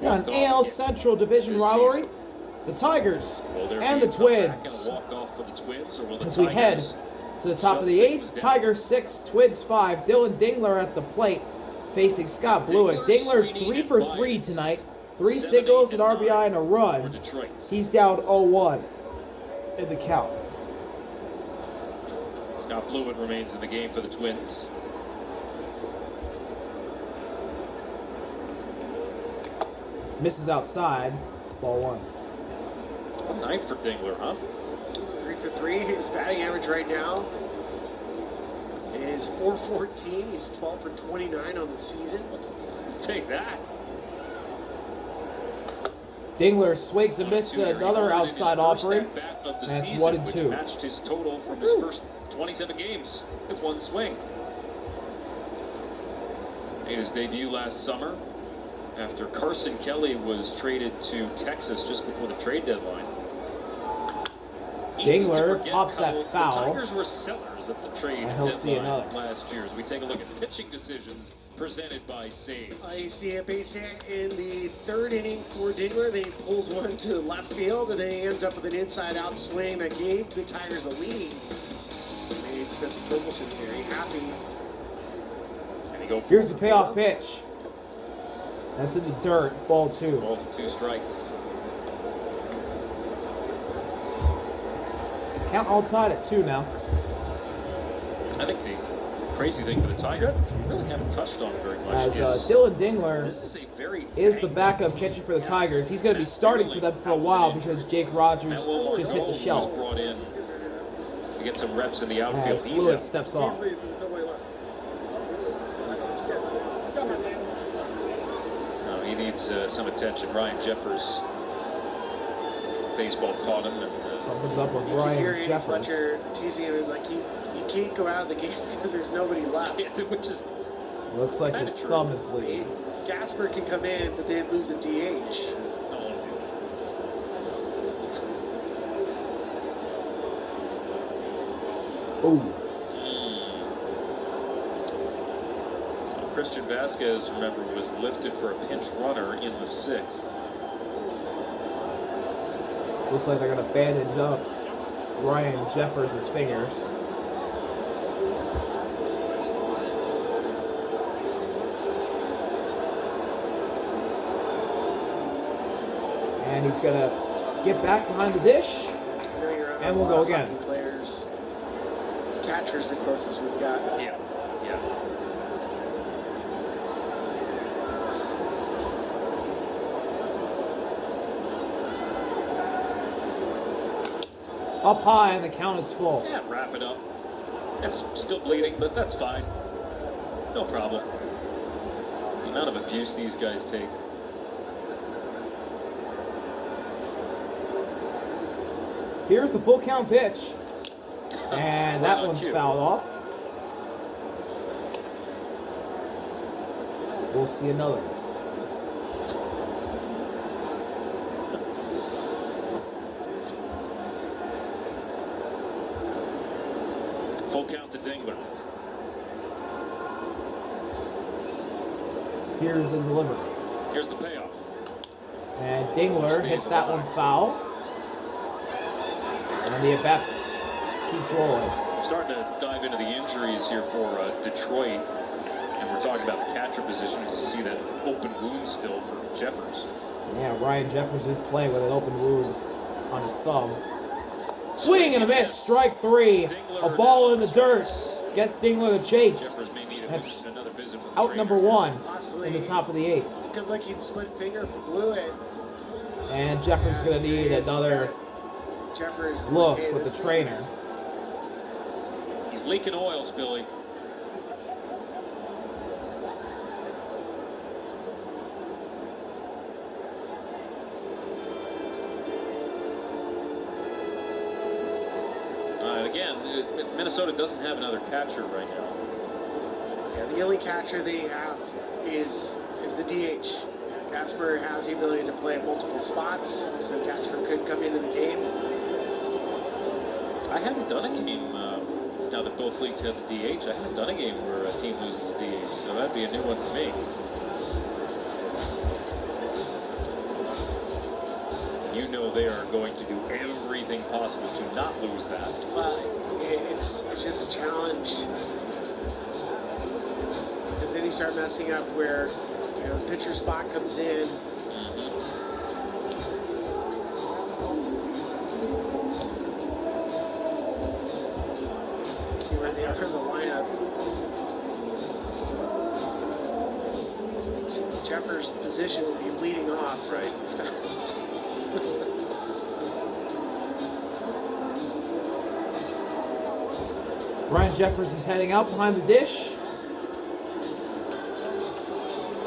Yeah, an AL Central Division rivalry. The Tigers and the Twins. As we head to the top of the 8th, Tigers 6, Twins 5. Dylan Dingler at the plate facing Scott Blewett. Dingler's 3 for 3 tonight. 3 singles, an RBI, and a run. He's down 0-1 in the count. Scott Blewett remains in the game for the Twins. Misses outside. Ball 1. One night for Dingler, huh? 3 for 3. His batting average right now is .414. He's 12 for 29 on the season. Take that. Dingler swings and misses another outside offering. That's 1 and 2. Matched his total from his first 27 games with one swing. Made his debut last summer after Carson Kelly was traded to Texas just before the trade deadline. Dingler pops that foul. The Tigers were sellers at the trade deadline last year. As we take a look at pitching decisions presented by Sage. You see a base hit in the 3rd inning for Dingler. Then he pulls one to left field, and then he ends up with an inside-out swing that gave the Tigers a lead. Made Spencer Torkelson very happy. Here's the payoff pitch. That's in the dirt. Ball 2. Ball 2 strikes. Count all tied at 2 now. I think the crazy thing for the Tigers, we really haven't touched on very much. As Dylan Dingler is the backup catcher for the Tigers. He's going to be starting for them for a while because Jake Rogers just hit the shelf. Brought in to get some reps in the outfield. As Blewett steps off. He needs some attention. Ryan Jeffers, baseball caught him. And, something's up with Ryan Jeffers. Fletcher teasing him is like, you can't go out of the game because there's nobody left. Yeah, which is looks like his thumb is bleeding. Gasper can come in, but they lose a DH. Ooh. Christian Vasquez, remember, was lifted for a pinch runner in the 6th. Looks like they're going to bandage up Ryan Jeffers' fingers. And he's going to get back behind the dish. And we'll go again. Players. Catcher's the closest we've got. Yeah. Up high, and the count is full. Yeah, wrap it up. It's still bleeding, but that's fine. No problem. The amount of abuse these guys take. Here's the full count pitch. And that one's fouled off. We'll see another. Full count to Dingler. Here's the delivery. Here's the payoff. And Dingler hits that one foul. And the at-bat keeps rolling. Starting to dive into the injuries here for Detroit. And we're talking about the catcher position as you see that open wound still for Jeffers. Yeah, Ryan Jeffers is playing with an open wound on his thumb. Swing and a miss, strike 3. A ball in the dirt gets Dingler the chase. That's out number 1 in the top of the 8th. Good looking split finger for Blewett. And Jeffers is going to need another look with the trainer. He's leaking oil, Spilly. Again, Minnesota doesn't have another catcher right now. Yeah, the only catcher they have is the DH. Gasper has the ability to play at multiple spots, so Gasper could come into the game. I haven't done a game, now that both leagues have the DH, I haven't done a game where a team loses a DH, so that'd be a new one for me. they are going to do everything possible to not lose that. Well, it's just a challenge. Because then you start messing up where, the pitcher spot comes in. See where they are in the lineup. Jeffers' position will be leading off, Right. Ryan Jeffers is heading out behind the dish.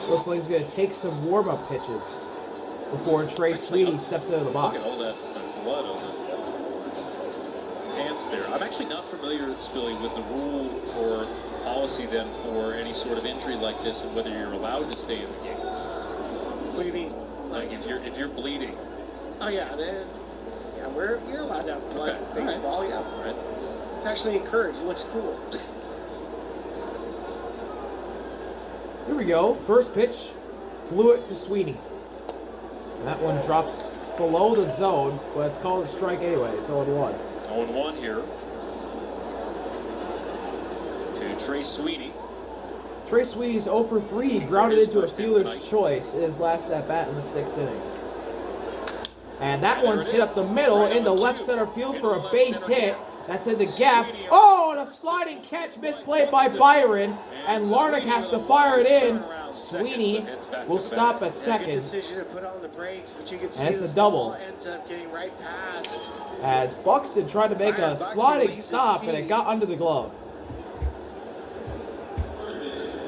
Looks like he's going to take some warm-up pitches before Trey Sweeney steps into the box. Look at all that blood on the pants there. I'm actually not familiar, Spilly, with the rule or policy then for any sort of injury like this and whether you're allowed to stay in the game. What do you mean? Like if you're bleeding. Oh yeah, you're allowed to have blood Okay. in baseball. All Yeah, right. it's actually encouraged. It looks cool. Here we go. First pitch. Blew it to Sweeney. And that one drops below the zone, but it's called a strike anyway, so 0-1. 0-1 here to Trey Sweeney. Trey Sweeney's 0 for 3. He grounded into a fielder's choice in his last at-bat in the 6th inning. And that one's hit up the middle into left center field for a base hit. That's in the gap. Oh, and a sliding catch misplayed by Byron. And Larnach has to fire it in. Sweeney will stop at Good second decision to put on the brakes, but you can see And it's a this double. ball ends up getting right past. as Buxton tried to make Byron a Buxton sliding leaves his stop and it feet. got under the glove.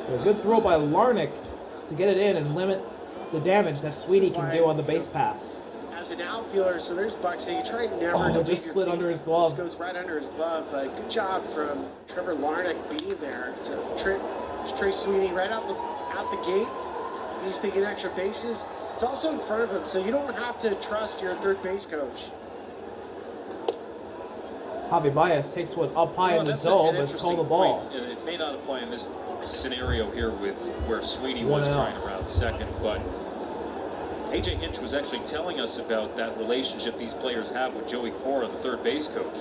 A good throw by Larnach to get it in and limit the damage that Sweeney can do on the base paths. As an outfielder, so there's Buxton. You try never Oh, to it leave just your slid feet. under his glove. Just goes right under his glove, but good job from Trevor Larnach being there. So Trey Sweeney right out the gate. He's thinking extra bases. It's also in front of him, so you don't have to trust your third base coach. Javi Baez takes one up high in the That's zone, an but it's called a interesting ball. point, and it may not apply in this scenario here with where Sweeney was 1-0. trying to round second, but AJ Hinch was actually telling us about that relationship these players have with Joey Cora, the third base coach.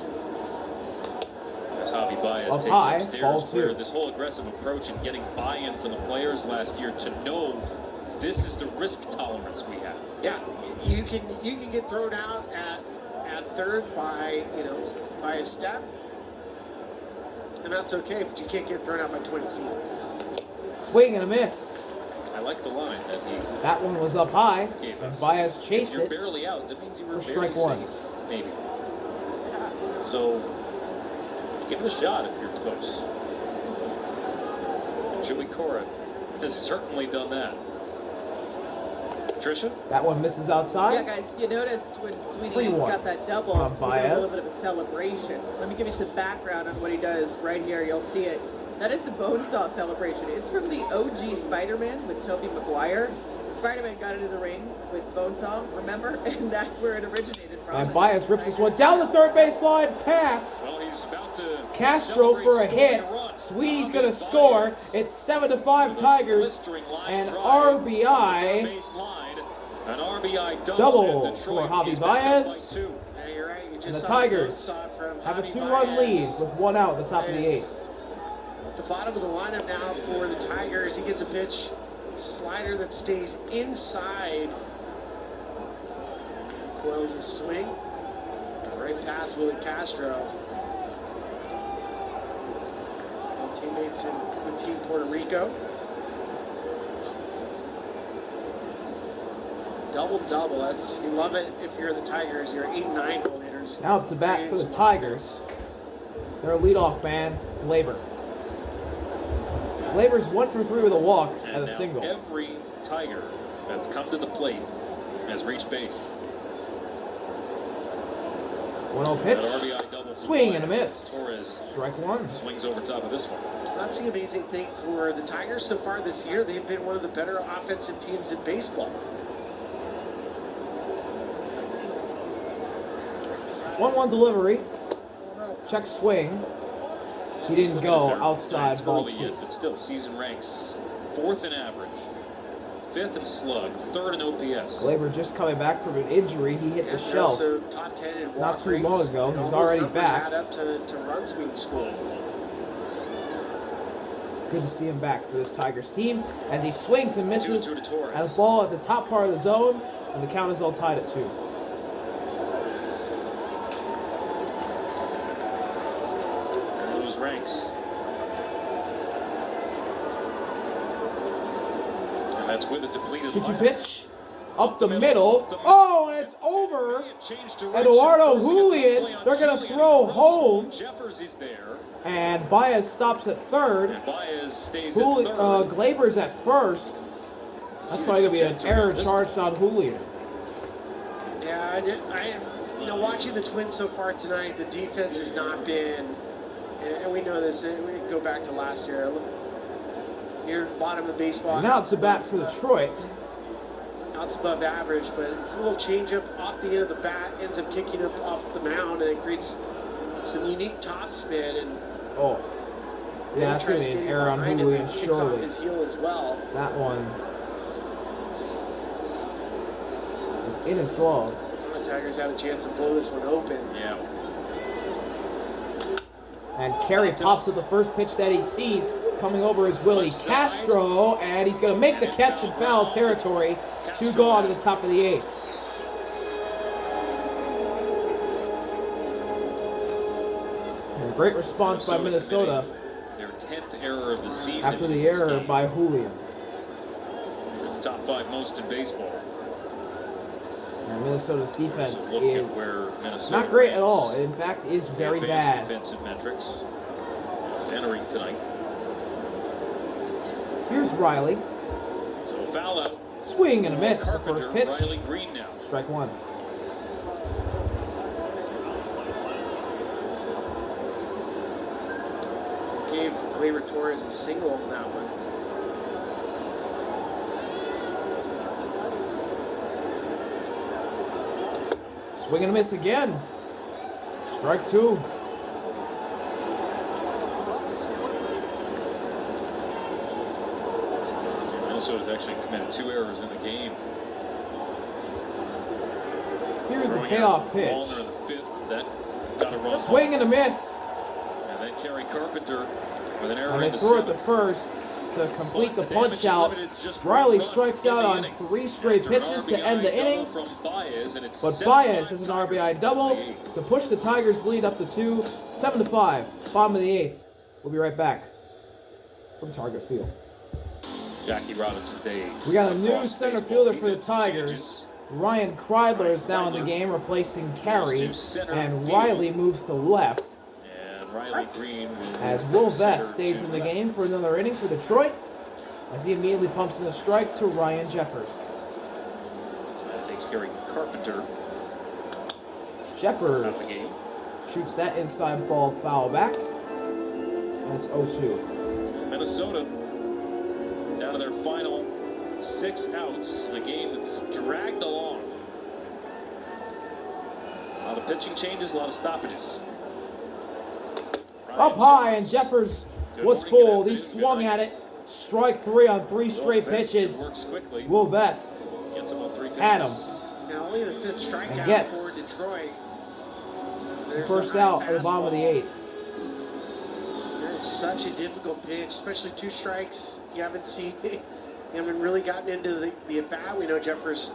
As Javi Baez Up takes high, upstairs, ball where two. this whole aggressive approach and getting buy-in from the players last year to know this is the risk tolerance we have. Yeah, you can get thrown out at third by a step, and that's okay. But you can't get thrown out by 20 feet. Swing and a miss. I like the line that he That one was up high, gave and us. Baez If chased you're it. barely out, that means you were for very strike one. safe, maybe. So give it a shot if you're close. Joey Cora has certainly done that. Trisha? That one misses Yeah, outside. guys, you noticed when Sweeney 3-1 got that double, on he did a Baez. little bit of a celebration. Let me give you some background on what he does right here. You'll see it. That is the Bonesaw celebration. It's from the OG Spider-Man with Tobey Maguire. Spider-Man got into the ring with Bonesaw, remember? And that's where it originated from. And Baez rips this one down the third base line, past Well, he's about to Castro celebrate for a scoring hit. run. Sweeney's Javi gonna Baez score. It's 7-5 with a Tigers. blistering line And drive RBI. base line. An RBI Double and Detroit for Javi is back up Baez. by 2. Yeah, you're right. You just And the saw Tigers Bonesaw from have a Javi 2-run Baez. lead with one out at the top of the Baez 8th. At the bottom of the lineup now for the Tigers, he gets a pitch slider that stays inside. Coils a swing. Right past Willie Castro. And teammates with Team Puerto Rico. Double. You love it if you're the Tigers. You're 8 and 9 hole hitters. Now up to bat for the Tigers. Their leadoff man, Glaber. Glaber's 1 for 3 with a walk and a now single. Every Tiger that's come to the plate has reached base. 1-0 That pitch. RBI double for Swing and a Baez. miss. Torres Strike one. swings over top of this one. That's the amazing thing for the Tigers so far this year. They've been one of the better offensive teams in baseball. 1-1 delivery. Check swing. He didn't go outside It's ball early 2. yet, but still, season ranks 4th in average 5th in slug, 3rd in OPS. Glaber just coming back from an injury. He hit the And shelf. also top 10 in walk Not too rates. long ago. And all He's those already numbers back. add up to run speed school. Good to see him back for this Tigers team as he swings and misses 2-2 to Torres. at the ball at the top part of the zone, and the count is all tied at 2. There goes Ranks. And that's with a depleted 2-2 lineup. pitch. Up the middle. Oh, and it's over. Eduardo Julian. They're going to throw home. Jeffers is there. And Baez stops at third. And Baez stays at third. Glaber's at first. That's probably going to be an error charged on Julian. Yeah, watching the Twins so far tonight, the defense has not been, and we know this, we go back to last year. Look, near the bottom of baseball. And now it's a bat for Detroit. Now it's above average, but it's a little changeup off the end of the bat, ends up kicking up off the mound, and it creates some unique top spin. And oh, yeah, that's going to be an error on Julian, kicks off surely. his heel as well. That one was in his glove. The Tigers have a chance to blow this one open. Yeah. And Carey pops at the first pitch that he sees. Coming over is Willie Castro, and he's going to make the catch in foul territory. 2 go on to the top of the 8th. And a great response by Minnesota Their 10th error of the season. after the error by Julian. It's top 5 most in baseball. And Minnesota's defense So look at is where Minnesota not great at ranks. all. In fact, is very Advanced bad. defensive metrics. Is entering tonight. Here's Riley. So foul out. Swing and a miss at the Carpenter, first pitch. Riley Green now. Strike 1. Gave Gleyber Torres a single on that one. Swing and a miss again. Strike 2. Minnesota's actually committed 2 errors in the game. Here's the Throwing payoff out pitch. Wallner in the 5th. That got a run. Swing and a miss. And then Kerry Carpenter with an error And in they the throw it 7th. to first to complete the But damage punch is out. limited to just Riley one run strikes in out the on inning. 3 straight After an pitches to RBI end the double inning. from Baez, and it's But 7-5 Baez has an RBI Tigers in double the 8th. to push the Tigers' lead up to 2, 7-5. Bottom of the 8th. We'll be right back from Target Field. Jackie Robinson Day. We got a new Across center baseball. fielder for the Defense Tigers. changes. Ryan Kreidler is now in the game, replacing Carey, Moves to center and field. Riley moves to left. And Riley Green will As move Will from Vest center stays to in the left. game for another inning for Detroit, as he immediately pumps in a strike to Ryan Jeffers. So that takes Kerry Carpenter out of Jeffers the game. shoots that inside ball foul back, and it's 0-2. Minnesota down to their final 6 outs in a game that's dragged along. A lot of pitching changes, a lot of stoppages. Up high, and Jeffers Good was morning, good fooled. He afternoon, swung good at night. it. Strike 3 on 3 straight Will Vest pitches. works quickly. Will Vest Gets him on 3 pitches. at him. Now only the 5th strikeout And gets for Detroit. The There's first the high out at the bottom of the fastball. 8th. That is such a difficult pitch, especially 2 strikes. You haven't seen, you haven't really gotten into the at bat. We know Jeffers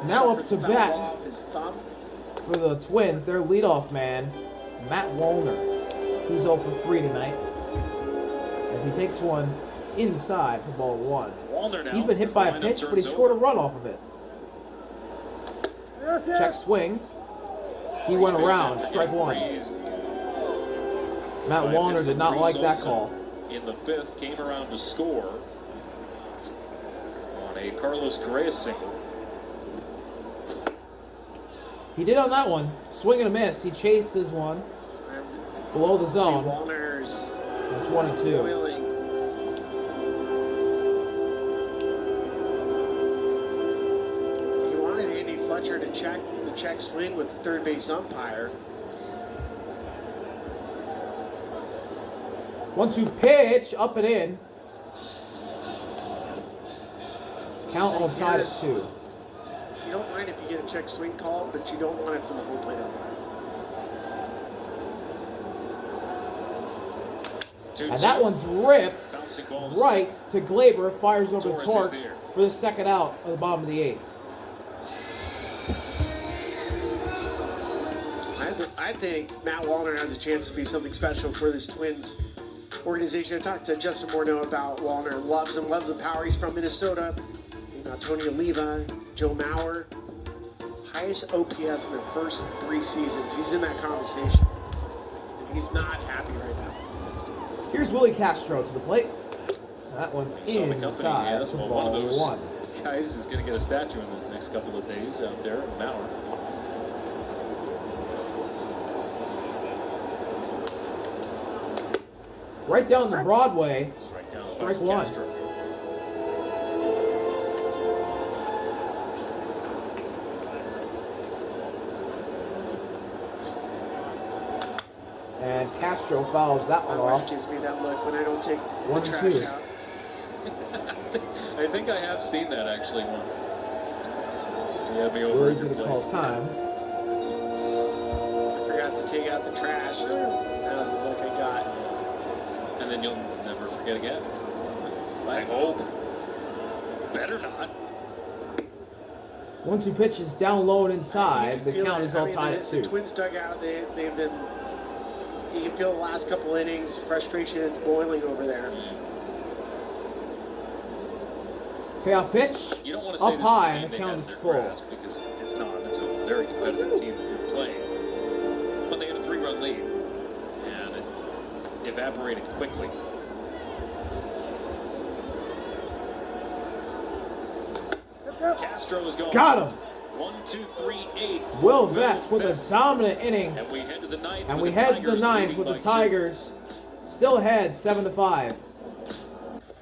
Now up suffered to the foul bat off his thumb. for the Twins, their leadoff man, Matt Wallner. He's 0 for 3 tonight, as he takes one inside for ball 1. Wallner now, He's been hit as by the a lineup pitch, but he turns scored a over. run off of it. Check swing. He went Base around, hit, strike 1. raised Matt by a Wallner hit did from not Reese like that Olson call. In the 5th, came around to score on a Carlos Correa single. He did on that one. Swing and a miss. He chases one below the zone. Wallner's It's 1-2. boiling. He wanted Andy Fletcher to check the check swing with the third base umpire. 1-2 pitch, up and in. It's Count all tied at 2. You don't mind if you get a check swing call, but you don't want it from the home plate umpire. And that one's ripped Bouncing balls. right to Glaber. Fires over Torres is Torque there. for the second out of the bottom of the 8th. I think Matt Wallner has a chance to be something special for this Twins organization. I talked to Justin Morneau about Wallner. Loves him, loves the power. He's from Minnesota. Tony Oliva, Joe Mauer. Highest OPS in their first 3 seasons. He's in that conversation. And he's not happy right now. Here's Willie Castro to the plate. That one's inside for one of ball those 1. guys is going to get a statue in the next couple of days out there at Mauer. Right down the Broadway. Strike 1. Castro. And Castro fouls that one My wife off. gives me that look when I don't take the 1 and trash 2. out. I think I have seen that actually once. He had me over Willie's at your going to call place. time. I forgot to take out the trash. That was the look I got. And then you'll never forget again. I hope. Better not. 1-2 pitches down low and inside. The You can count feel is it. all tied at The 2. Twins dugout, they've been. You can feel the last couple innings, frustration is boiling over there. Payoff pitch. You don't want to say Up this high, is a and the game they count have is in their full. grasp because it's not. It's a very competitive team that they're playing. But they had a 3-run lead. And it evaporated quickly. Castro is going. Got him. 1, 2, 3, 8. Will Vest with a dominant inning. And we head to the ninth. And with we the head to the Tigers 9th leading with the by 2. Tigers still ahead 7-5.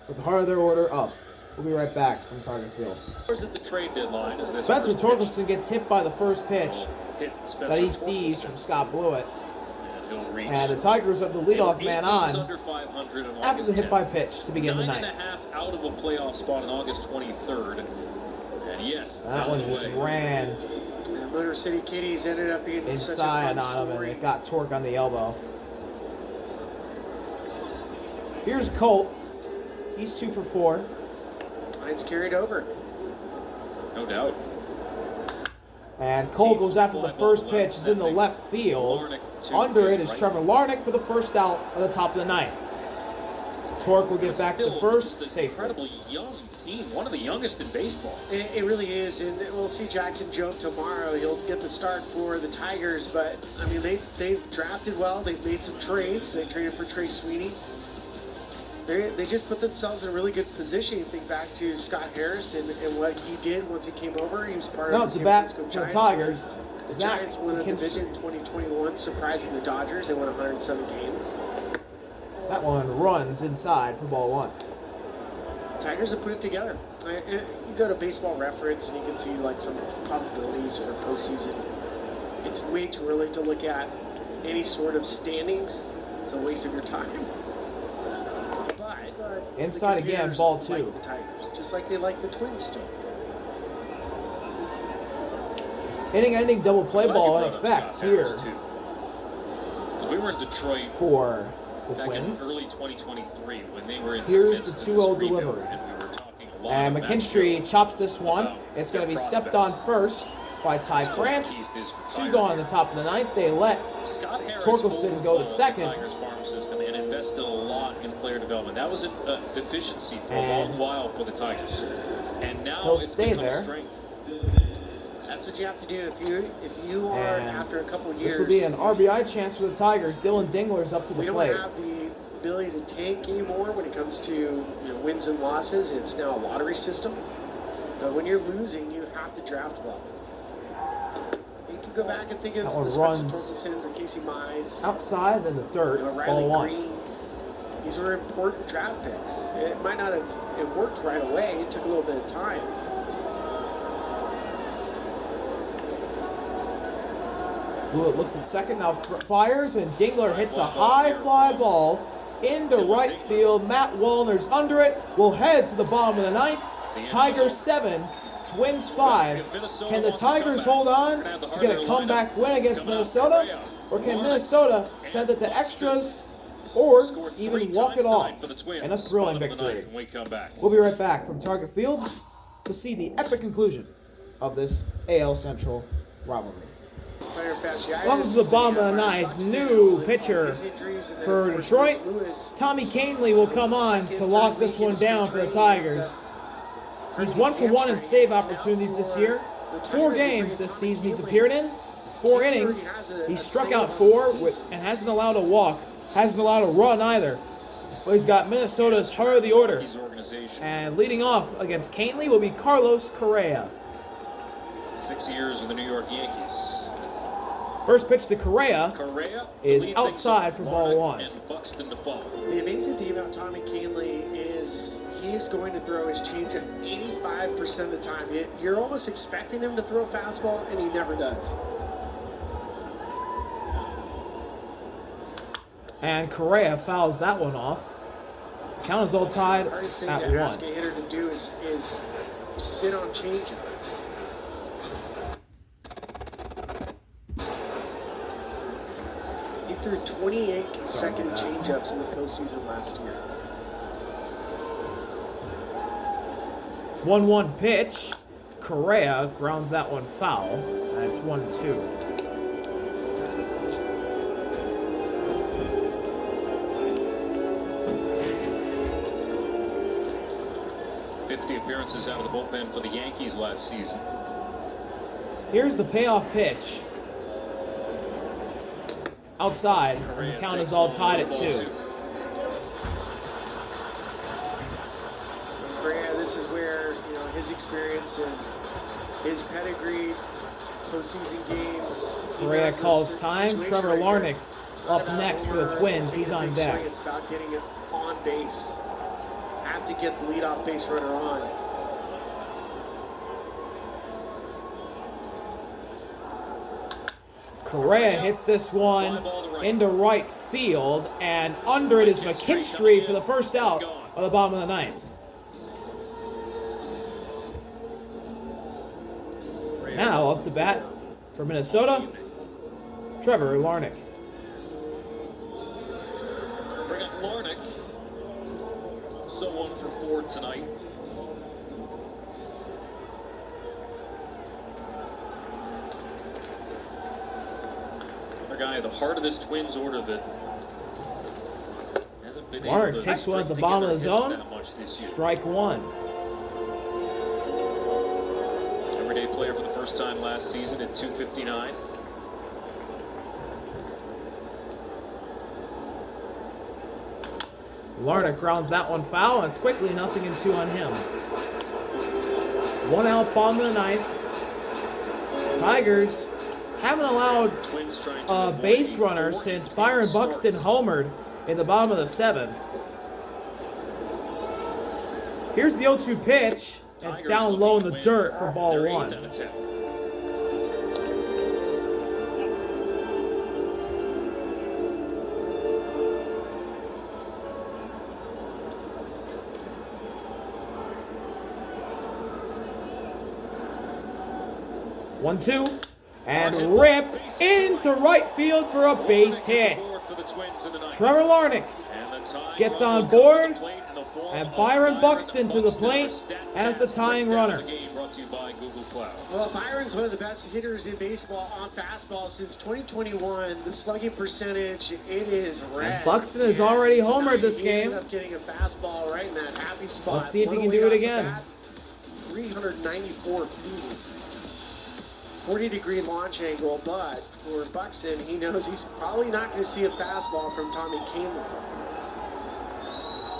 With the heart of their order up. We'll be right back from Target Field. Where's at the trade deadline? Is this Spencer first pitch? Torkelson gets hit by the first pitch Hit Spencer that he sees Torkelson. from Scott Blewett. And he'll reach. And the Tigers have the leadoff Eight man games on under 500 on after the August hit by 10th. pitch to begin the 9.5 ninth. out of a playoff spot on August 23rd. And yet, That one just ran And Motor City Kitties ended up being such a inside fun on him and story. it got Torque on the elbow. Here's Colt. He's 2 for 4. It's carried over. no doubt. And Cole goes after the first pitch. Is in the left field. Larnach to Under it his is right. Trevor Larnach for the first out at the top of the 9th. Torque will get But back to still, first it's an safely. incredibly young team, one of the youngest in baseball. It really is, and we'll see Jackson Jobe tomorrow. He'll get the start for the Tigers, but I mean they've drafted well. They've made some trades. They traded for Trey Sweeney. They just put themselves in a really good position. You think back to Scott Harris and what he did once he came over. He was part Now of the to San bat Francisco for the Giants. Tigers. The Zach Giants won a McKinstry. division in 2021, surprising the Dodgers. They won 107 games. That one runs inside for ball 1. Tigers have put it together. And you go to Baseball Reference and you can see like some probabilities for postseason. It's way too early to look at any sort of standings. It's a waste of your time. But Inside the again, computers ball like 2. the Tigers, just like they like the Twins still. Inning-ending double play Glad you ball in brought up effect Scott Harris, here too. 'Cause we were in Detroit for the back Twins. in early 2023 when they were in Here's midst the of 2-0 this rebuild, delivery. and we were talking a lot And about McKinstry that. chops this one. About It's going to be their stepped on prospects. first by Ty Still France. Keith is 2 retired. gone on the top of the 9th. They let Scott Harris Torkelson go to overhauled second. the Tigers farm system and invested a lot in player development. That was a deficiency for a And long while for the Tigers. And now he'll it's stay become there. a strength. That's what you have to do if you are And after a couple years. this will be an RBI chance for the Tigers. Dylan Dingler's up to We the don't plate. have the ability to tank anymore when it comes to wins and losses. It's now a lottery system. But when you're losing, you have to draft well. You can go back and think of That one the Spencer runs Torkelsons and Casey Mize, Outside in the dirt, ball Riley 1. Green. These were important draft picks. It might not have worked right away. It took a little bit of time. Blewett looks at second, now fires, and Dingler hits a high fly ball into right field. Matt Wallner's under it. Will head to the bottom of the 9th Tigers 7, Twins 5. Can the Tigers hold on to get a comeback win against Minnesota? Or can Minnesota send it to extras or even walk it off in a thrilling victory? We'll be right back from Target Field to see the epic conclusion of this AL Central rivalry. Welcome to the bottom of the ninth. New pitcher for Detroit. Tommy Kahnle will come on to lock this one down for the Tigers. He's 1 for 1 in save opportunities this year. 4 games this season he's appeared in. 4 innings. He struck out 4 and hasn't allowed a walk. Hasn't allowed a run either. But he's got Minnesota's heart of the order. And leading off against Kahnle will be Carlos Correa. 6 years with the New York Yankees. First pitch to Correa is outside for ball 1. The amazing thing about Tommy Kahnle is he's going to throw his changeup 85% of the time. You're almost expecting him to throw a fastball, and he never does. And Correa fouls that one off. Count is all tied Hardest thing at to 1. ask a hitter to do is sit on changeup. He threw 28 consecutive changeups in the postseason last year. 1-1 pitch. Correa grounds that one foul. And it's 1-2. 50 appearances out of the bullpen for the Yankees last season. Here's the payoff pitch. Outside, and the count is all tied at 2. Correa, this is where his experience and his pedigree, postseason games. Correa calls time. Trevor Larnach up next for the Twins. He's on deck. It's about getting it on base. Have to get the leadoff base runner on. Correa hits this one into right field, and under it is McKinstry for the first out of the bottom of the ninth. Now up to bat for Minnesota, Trevor Larnach. Bring up Larnach. So 1 for 4 tonight. Another guy at the heart of this Twins order that hasn't been able Larnach to takes one at the string bottom of the together hits zone. that much this year. Strike 1. Everyday player for the first time last season at 259. Larnach grounds that one foul, and it's quickly 0-2 on him. 1 out, bottom of the ninth. Tigers haven't allowed a base runner since Byron Buxton homered in the bottom of the 7th. Here's the 0-2 pitch. It's down low in the dirt for ball 1. One, 2, and ripped into right field for a base hit. Trevor Larnach gets on board, and Byron Buxton to the plate as the tying runner. Well, Byron's one of the best hitters in baseball on fastball since 2021. The slugging percentage, it is red. And Buxton has already homered this He game. ended up getting a fastball right in that happy spot. Let's see if he One can do away it off the again. bat, 394 feet. 40-degree launch angle, but for Buxton, he knows he's probably not going to see a fastball from Tommy Kahnle.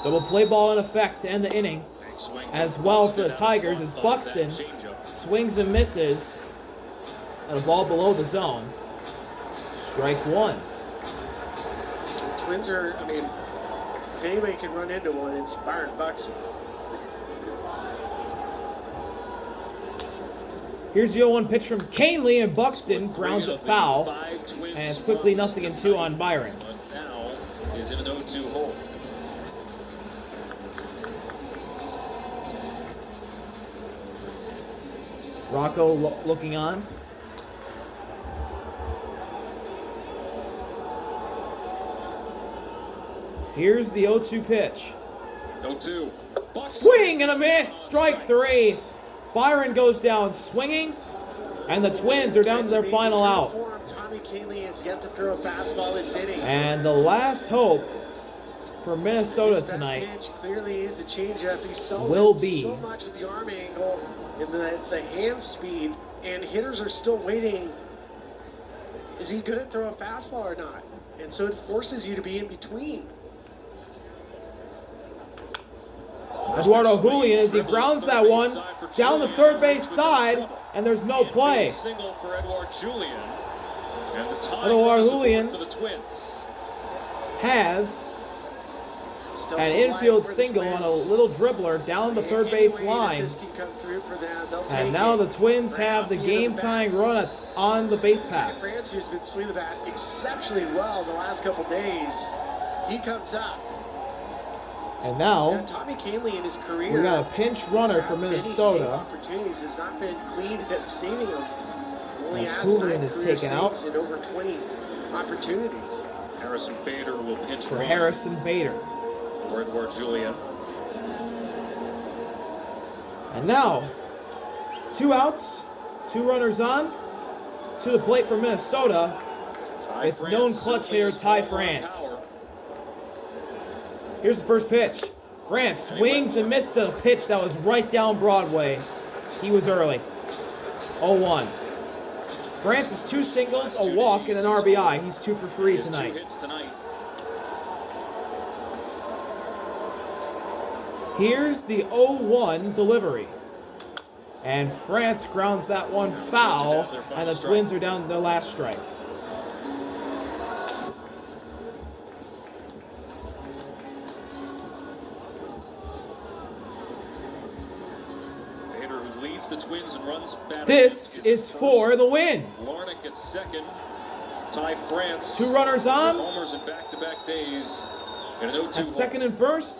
Double play ball in effect to end the inning as well for the Tigers as Buxton swings and misses at a ball below the zone. Strike 1. Twins are, if anybody can run into one, it's Byron Buxton. Here's the 0-1 pitch from Kahnle, and Buxton grounds it foul, and it's quickly 0-2 on Byron. Now is in an 0-2 hole. Rocco looking on. Here's the 0-2 pitch. 0-2. Swing and a miss. Strike 3. Byron goes down swinging, and the Twins are down to their final out. Tommy Kahnle has yet to throw a fastball this inning. And the last hope for Minnesota His best tonight pitch clearly is the changeup. He sells will it be so much with the arm angle and the hand speed, and hitters are still waiting. Is he going to throw a fastball or not? And so it forces you to be in between. Eduardo Julian as he grounds that one down the third base side, and there's no play. Single for Eduardo Julian. And the time Eduardo Julian for the Twins. has Still an some infield life for the single on a Twins. little dribbler down the third Any base way that line. this can come through for them, they'll take And now it. the Twins Right have off the the end of the game-tying run on the base pass. France, who's been swinging the bat exceptionally well the last couple days, he comes up. And And now Tommy Kahnle in his career, we got a pinch runner has for had many save Minnesota. opportunities, has not been clean at saving them. Only As has Julian 9 is career taken out. saves in over 20 opportunities. Harrison Bader will pinch For run Harrison Bader. for Eduardo Julian. And now, 2 outs, 2 runners on. To the plate for Minnesota, Ty it's France known clutch hitter certainly Ty has more France. power. Here's the first pitch. France swings and misses a pitch that was right down Broadway. He was early. 0-1. France has 2 singles, a walk, and an RBI. He's 2 for 3 He has 2 tonight. hits tonight. Here's the 0-1 delivery. And France grounds that one foul, and the Twins are down to their last strike. Bader, who leads the Twins and runs batting. This is for the win. Larnach at second. Ty France. 2 runners on. Homers in back-to-back days. And an 0-2 At second and first,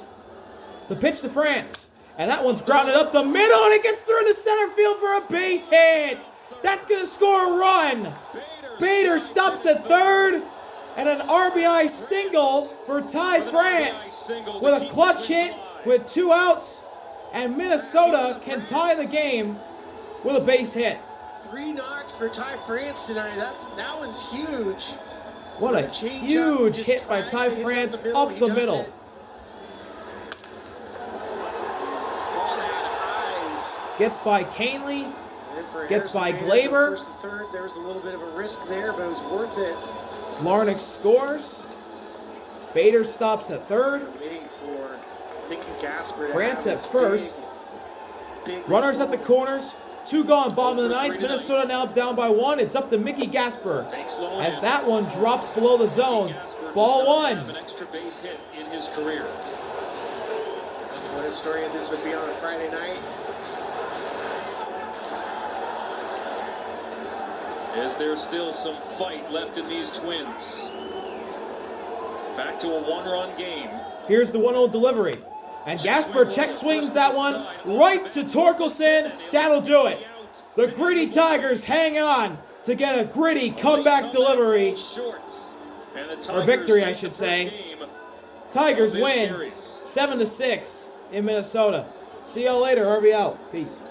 the pitch to France. And that one's grounded up the middle, and it gets through the center field for a base hit. That's going to score a run. Bader stops at third, and an RBI single for Ty France with a clutch hit with 2 outs, and Minnesota can tie the game with a base hit. 3 knocks for Ty France tonight. That one's huge. What a Change up, huge just hit by tries Ty to hit France He up the does middle. it. Ball had eyes. Gets by Kahnle. And for Gets Harrison by Bader, Glaber. First and third, there was a little bit of a risk there, but it was worth it. Larnach scores. Bader stops at third. Waiting for Mickey Gasper to France have at his first. big Runners at the corners. 2 gone, bottom of the ninth. 3-9. Minnesota now down by 1. It's up to Mickey Gasper Takes low as in. that one drops below the zone. Gasper does Ball not have 1. an extra base hit in his career. What a story this would be on a Friday night. Is there still some fight left in these Twins? Back to a 1-run game. Here's the 1-0 delivery. And Gasper check swings that one right to Torkelson. That'll do it. The Gritty Tigers hang on to get a gritty comeback delivery. Or victory, I should say. Tigers win 7-6 in Minnesota. See y'all later. RV out. Peace.